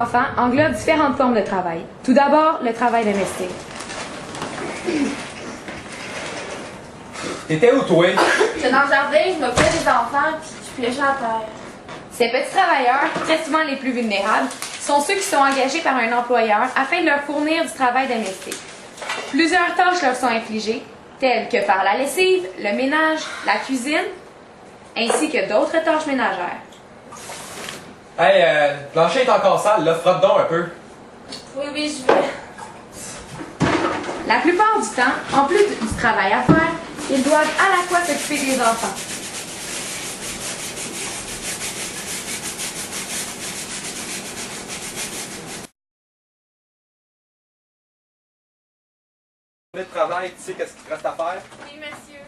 Enfants englobe différentes formes de travail. Tout d'abord, le travail domestique. T'étais où, toi? J'étais dans le jardin, je m'occupais des enfants, puis je piochais à terre. Ces petits travailleurs, très souvent les plus vulnérables, sont ceux qui sont engagés par un employeur afin de leur fournir du travail domestique. Plusieurs tâches leur sont infligées, telles que faire la lessive, le ménage, la cuisine, ainsi que d'autres tâches ménagères. Hey, le plancher est encore sale, là, frotte donc un peu. Oui, je vais. La plupart du temps, en plus du travail à faire, ils doivent à la fois s'occuper des enfants. De travail, tu sais qu'est-ce qu'il te reste à faire? Oui, monsieur.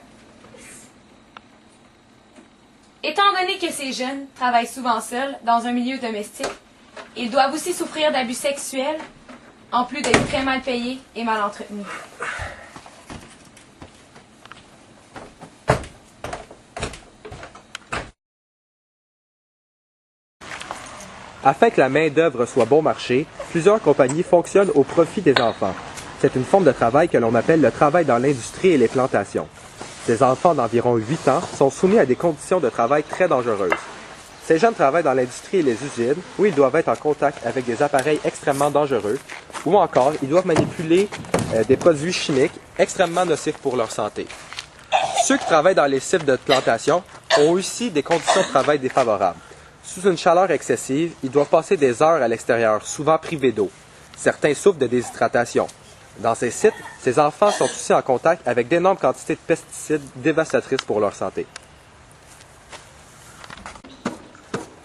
Étant donné que ces jeunes travaillent souvent seuls dans un milieu domestique, ils doivent aussi souffrir d'abus sexuels, en plus d'être très mal payés et mal entretenus. Afin que la main-d'œuvre soit bon marché, plusieurs compagnies fonctionnent au profit des enfants. C'est une forme de travail que l'on appelle le travail dans l'industrie et les plantations. Ces enfants d'environ 8 ans sont soumis à des conditions de travail très dangereuses. Ces jeunes travaillent dans l'industrie et les usines, où ils doivent être en contact avec des appareils extrêmement dangereux, ou encore ils doivent manipuler des produits chimiques extrêmement nocifs pour leur santé. Ceux qui travaillent dans les sites de plantation ont aussi des conditions de travail défavorables. Sous une chaleur excessive, ils doivent passer des heures à l'extérieur, souvent privés d'eau. Certains souffrent de déshydratation. Dans ces sites, ces enfants sont aussi en contact avec d'énormes quantités de pesticides dévastatrices pour leur santé.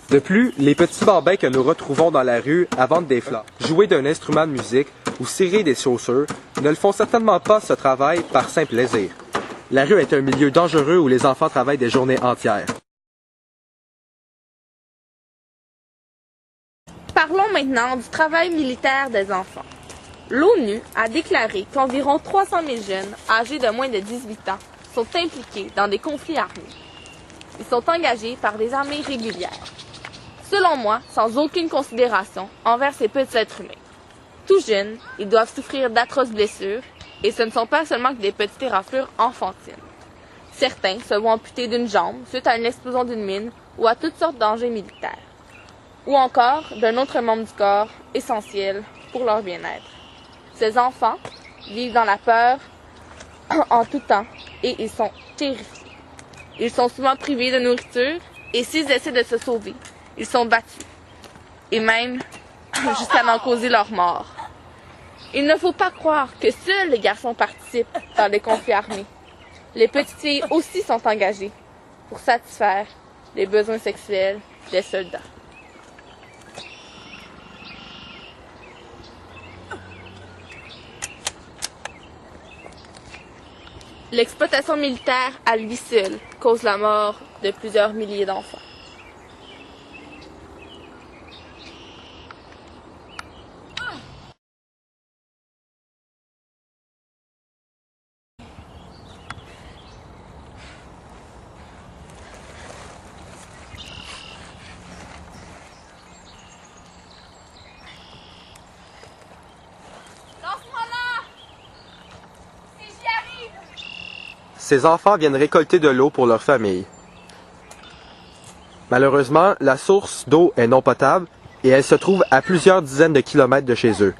De plus, les petits bambins que nous retrouvons dans la rue à vendre des fleurs, jouer d'un instrument de musique ou cirer des chaussures ne le font certainement pas ce travail par simple plaisir. La rue est un milieu dangereux où les enfants travaillent des journées entières. Parlons maintenant du travail militaire des enfants. L'ONU a déclaré qu'environ 300 000 jeunes âgés de moins de 18 ans sont impliqués dans des conflits armés. Ils sont engagés par des armées régulières. Selon moi, sans aucune considération envers ces petits êtres humains. Tout jeunes, ils doivent souffrir d'atroces blessures, et ce ne sont pas seulement que des petites éraflures enfantines. Certains se voient amputés d'une jambe suite à une explosion d'une mine ou à toutes sortes d'enjeux militaires. Ou encore d'un autre membre du corps essentiel pour leur bien-être. Ces enfants vivent dans la peur en tout temps et ils sont terrifiés. Ils sont souvent privés de nourriture et s'ils essaient de se sauver, ils sont battus et même jusqu'à en causer leur mort. Il ne faut pas croire que seuls les garçons participent dans les conflits armés. Les petites filles aussi sont engagées pour satisfaire les besoins sexuels des soldats. L'exploitation militaire à lui seul cause la mort de plusieurs milliers d'enfants. Ces enfants viennent récolter de l'eau pour leur famille. Malheureusement, la source d'eau est non potable et elle se trouve à plusieurs dizaines de kilomètres de chez eux.